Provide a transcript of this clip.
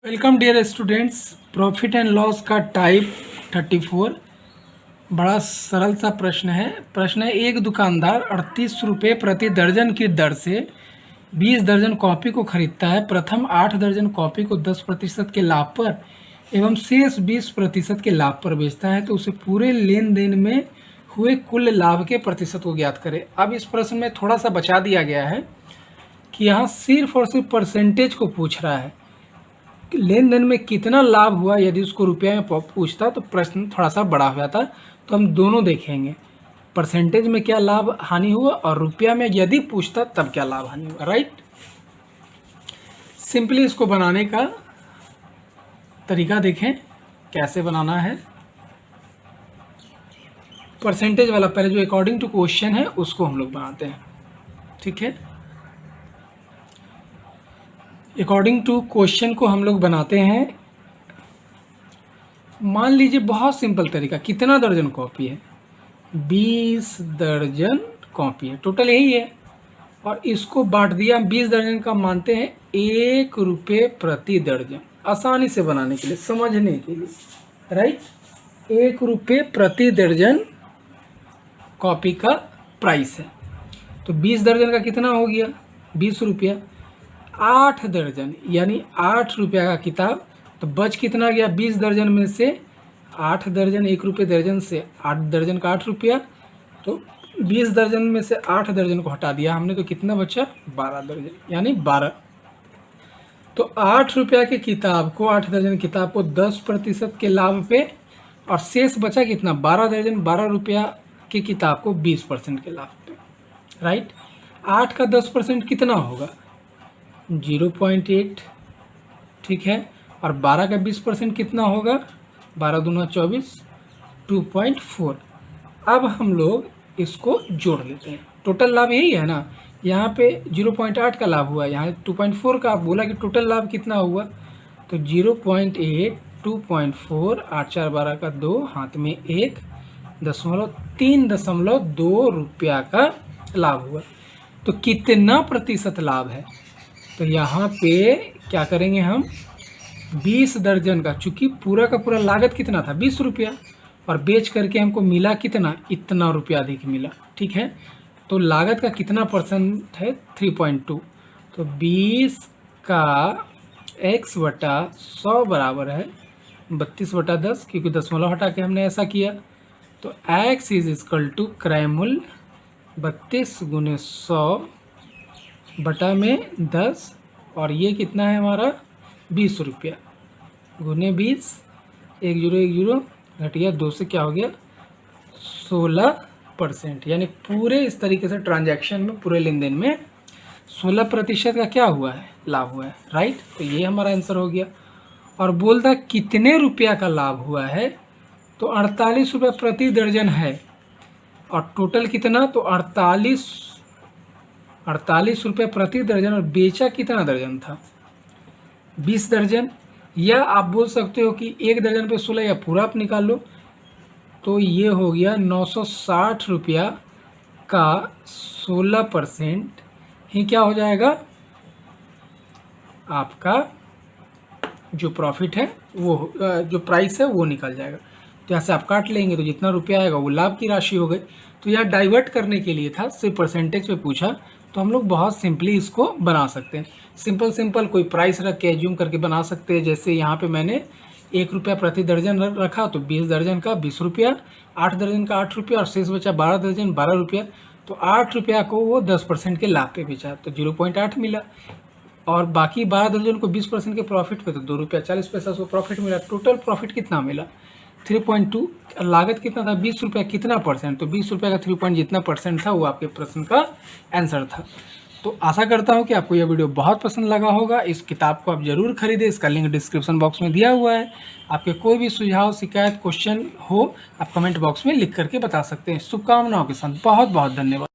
Welcome dear students. Profit and loss का type 34 बड़ा सरल सा प्रश्न है। प्रश्न है, एक दुकानदार 38 रुपये प्रति दर्जन की दर से 20 दर्जन कॉपी को खरीदता है। प्रथम 8 दर्जन कॉपी को 10% के लाभ पर एवं शेष 20% के लाभ पर बेचता है, तो उसे पूरे लेन देन में हुए कुल लाभ के प्रतिशत को ज्ञात करें। अब इस प्रश्न में थोड़ा सा बचा दिया गया है कि यहाँ सिर्फ और सिर्फ परसेंटेज को पूछ रहा है। लेन देन में कितना लाभ हुआ, यदि उसको रुपया में पूछता तो प्रश्न थोड़ा सा बड़ा हो जाता। तो हम दोनों देखेंगे, परसेंटेज में क्या लाभ हानि हुआ और रुपया में यदि पूछता तब क्या लाभ हानि हुआ। राइट। सिंपली इसको बनाने का तरीका देखें कैसे बनाना है। परसेंटेज वाला पहले जो अकॉर्डिंग टू क्वेश्चन है उसको हम लोग बनाते हैं। ठीक है, अकॉर्डिंग टू क्वेश्चन को हम लोग बनाते हैं। मान लीजिए बहुत सिंपल तरीका, कितना दर्जन कॉपी है? 20 दर्जन कॉपी है, टोटल यही है। और इसको बांट दिया, 20 दर्जन का मानते हैं 1 रुपये प्रति दर्जन, आसानी से बनाने के लिए, समझने के लिए। राइट, 1 रुपये प्रति दर्जन कॉपी का प्राइस है। तो 20 दर्जन का कितना हो गया? 20 रुपया। 8 दर्जन यानी 8 रुपया का किताब, तो बच कितना गया? 20 दर्जन में से 8 दर्जन, 1 रुपये दर्जन से 8 दर्जन का 8 रुपया, तो 20 दर्जन में से 8 दर्जन को हटा दिया हमने, तो कितना बचा? 12 दर्जन यानी 12। तो 8 रुपया के किताब को, 8 दर्जन किताब को 10% के लाभ पे, और शेष बचा कितना? 12 दर्जन, 12 रुपया की किताब को 20% के लाभ पे। राइट, 8 का 10% कितना होगा? 0.8। ठीक है, और 12 का 20% कितना होगा? 12 दूना 24, 2.4। अब हम लोग इसको जोड़ लेते हैं, टोटल लाभ यही है ना। यहाँ पे 0.8 का लाभ हुआ, यहाँ 2.4 का। आप बोला कि टोटल लाभ कितना हुआ, तो 0.8, 2.4, 8 4 12 का 2, हाथ में 1, 3.2 रुपया का लाभ हुआ। तो कितना प्रतिशत लाभ है? तो यहाँ पे क्या करेंगे हम? 20 दर्जन का, चूँकि पूरा का पूरा लागत कितना था? 20 रुपया, और बेच करके हमको मिला कितना? इतना रुपया अधिक मिला। ठीक है, तो लागत का कितना परसेंट है? 3.2। तो 20 का x बटा 100 बराबर है 32/10, क्योंकि दशमलव हटा के हमने ऐसा किया। तो x इज इक्वल टू क्रय मूल्य 32 गुने 100 बटा में 10, और ये कितना है हमारा? 20 रुपया गुने 20, 1 0 1 0 घटिया 2 से क्या हो गया? 16%। यानी पूरे इस तरीके से ट्रांजैक्शन में, पूरे लेन देन में 16% का क्या हुआ है? लाभ हुआ है। राइट, तो ये हमारा आंसर हो गया। और बोलता कितने रुपया का लाभ हुआ है, तो 48 रुपये प्रति दर्जन है, और टोटल कितना? तो 48 रुपये प्रति दर्जन, और बेचा कितना दर्जन था? 20 दर्जन। या आप बोल सकते हो कि 1 दर्जन पे 16, या पूरा आप निकाल लो। तो ये हो गया 960 रुपया का 16% ही क्या हो जाएगा? आपका जो प्रॉफिट है वो, जो प्राइस है वो निकल जाएगा। तो यहाँ से आप काट लेंगे, तो जितना रुपया आएगा वो लाभ की राशि हो गई। तो यह डाइवर्ट करने के लिए था, सिर्फ परसेंटेज पे पूछा, तो हम लोग बहुत सिंपली इसको बना सकते हैं। सिंपल कोई प्राइस रख के एज्यूम करके बना सकते हैं। जैसे यहाँ पे मैंने 1 रुपया प्रति दर्जन रखा, तो 20 दर्जन का 20 रुपया, 8 दर्जन का 8 रुपया, और शेष बचा 12 दर्जन 12 रुपया। तो 8 रुपया को वो 10% के लाभ पे बेचा, तो 0.8 मिला, और बाकी 12 दर्जन को 20% के प्रॉफिट पे, तो 2 रुपया 40 पैसा उसको प्रॉफिट मिला। टोटल प्रॉफिट कितना मिला? 3.2। लागत कितना था? 20 रुपया। कितना परसेंट? तो 20 रुपया का 3 जितना परसेंट था वो आपके प्रश्न का आंसर था। तो आशा करता हूँ कि आपको यह वीडियो बहुत पसंद लगा होगा। इस किताब को आप जरूर खरीदें, इसका लिंक डिस्क्रिप्शन बॉक्स में दिया हुआ है। आपके कोई भी सुझाव, शिकायत, क्वेश्चन हो, आप कमेंट बॉक्स में लिख करके बता सकते हैं। शुभकामनाओं के साथ बहुत बहुत धन्यवाद।